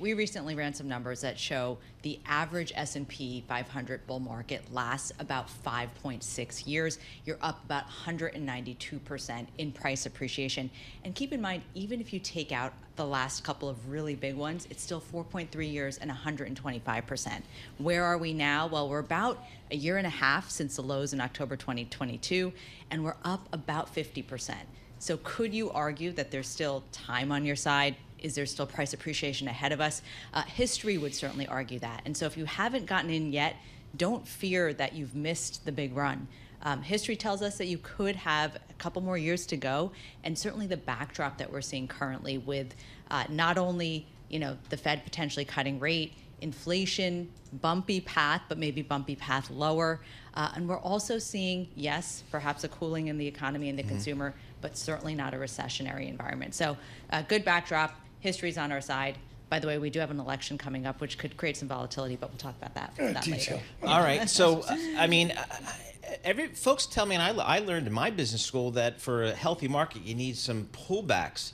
We recently ran some numbers that show the average S&P 500 bull market lasts about 5.6 years. You're up about 192% in price appreciation. And keep in mind, even if you take out the last couple of really big ones, it's still 4.3 years and 125%. Where are we now? Well, we're about a year and a half since the lows in October 2022, and we're up about 50%. So could you argue that there's still time on your side? Is there still price appreciation ahead of us? History would certainly argue that. And so if you haven't gotten in yet, don't fear that you've missed the big run. History tells us that you could have a couple more years to go, and certainly the backdrop that we're seeing currently with not only the Fed potentially cutting rate, inflation, bumpy path, but maybe bumpy path lower. And we're also seeing, yes, perhaps a cooling in the economy and the consumer, but certainly not a recessionary environment. So good backdrop, history's on our side. By the way, we do have an election coming up, which could create some volatility, but we'll talk about that later. All right, so folks tell me, and I learned in my business school that for a healthy market, you need some pullbacks,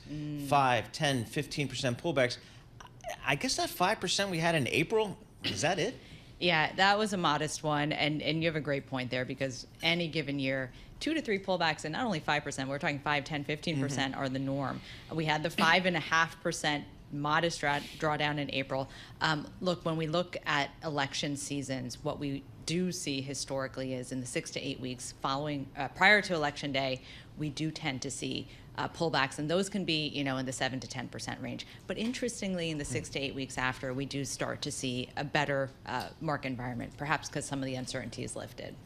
5, 10, 15% pullbacks. I guess that 5% we had in April, is that it? Yeah, that was a modest one, and you have a great point there, because any given year, 2 to 3 pullbacks, and not only 5%, we're talking 5, 10, 15% are the norm. We had the 5.5% modest drawdown in April. Look, when we look at election seasons, what we do see historically is in the 6 to 8 weeks following, prior to election day, we do tend to see pullbacks, and those can be, in the 7 to 10% range. But interestingly, in the 6 to 8 weeks after, we do start to see a better market environment, perhaps because some of the uncertainty is lifted.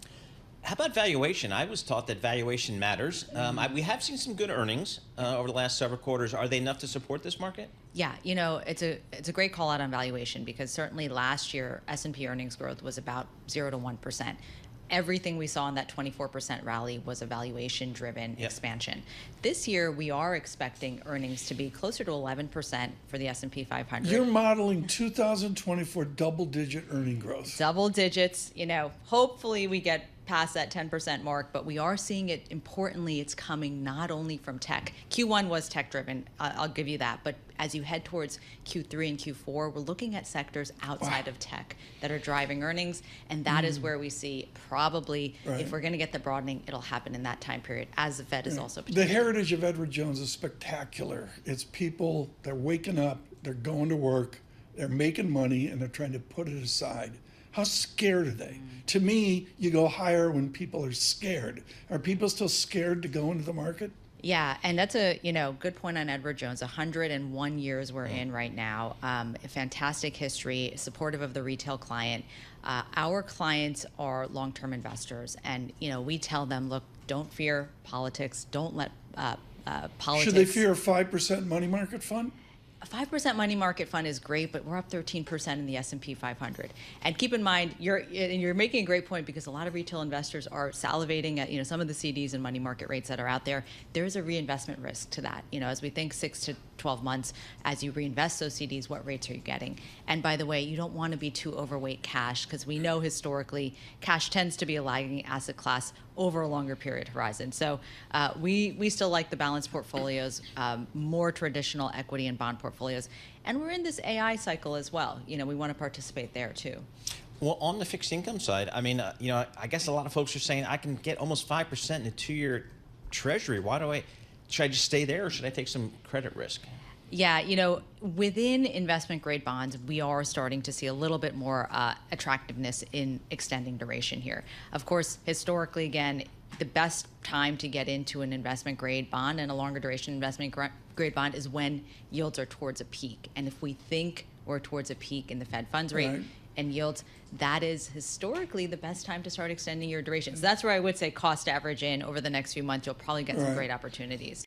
How about valuation? I was taught that valuation matters. We have seen some good earnings over the last several quarters. Are they enough to support this market? Yeah, it's a great call out on valuation, because certainly last year S&P earnings growth was about 0 to 1%. Everything we saw in that 24% rally was a valuation-driven expansion. This year, we are expecting earnings to be closer to 11% for the S&P 500. You're modeling 2024 double-digit earning growth. Double digits. Hopefully we get past that 10% mark, but we are seeing it. Importantly, it's coming not only from tech. Q1 was tech-driven, I'll give you that, but as you head towards Q3 and Q4, we're looking at sectors outside of tech that are driving earnings, and that is where we see probably, if we're going to get the broadening, it'll happen in that time period, as the Fed is also The heritage of Edward Jones is spectacular. It's people, they're waking up, they're going to work, they're making money, and they're trying to put it aside. How scared are they? To me, you go higher when people are scared. Are people still scared to go into the market? Yeah, and that's a good point on Edward Jones. 101 years we're in right now. A fantastic history, supportive of the retail client. Our clients are long-term investors, and we tell them, look, don't fear politics. Don't let politics. Should they fear a 5% money market fund? A 5% money market fund is great, but we're up 13% in the S&P 500. And keep in mind, you're making a great point, because a lot of retail investors are salivating at some of the CDs and money market rates that are out there. There is a reinvestment risk to that. As we think 6 to 12 months, as you reinvest those CDs, what rates are you getting? And by the way, you don't want to be too overweight cash, because we know historically cash tends to be a lagging asset class over a longer period horizon. So we still like the balanced portfolios, more traditional equity and bond portfolios. And we're in this AI cycle as well. We want to participate there too. Well, on the fixed income side, I guess a lot of folks are saying I can get almost 5% in a 2-year treasury. Should I just stay there, or should I take some credit risk? Yeah, within investment grade bonds, we are starting to see a little bit more attractiveness in extending duration here. Of course, historically, again, the best time to get into an investment grade bond and a longer duration investment grade bond is when yields are towards a peak. And if we think we're towards a peak in the Fed funds rate and yields, that is historically the best time to start extending your duration. So that's where I would say cost average in over the next few months. You'll probably get some great opportunities.